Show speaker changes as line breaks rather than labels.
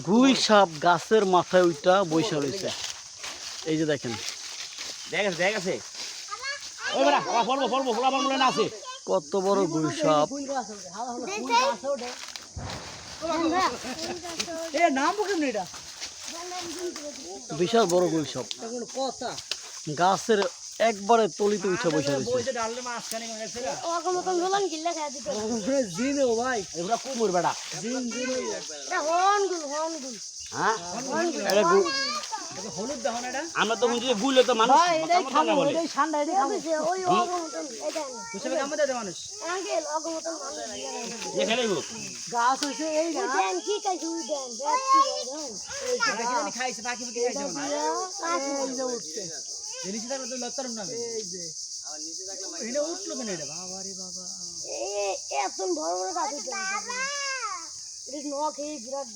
গুই সাপ গাছের মাথায় ওইটা বৈশা রয়েছে। এই যে দেখেন কত বড় গুই সাপ। বিশাল বড় গুই সাপ গাছের একবারে তলিতে উঠে বসে রয়েছে। আমরা তো গুলে তো মানুষ উঠলো কেন এটা বাবা রে বাবা এত বড় বড় গাছ এটা নখ এই বিরাট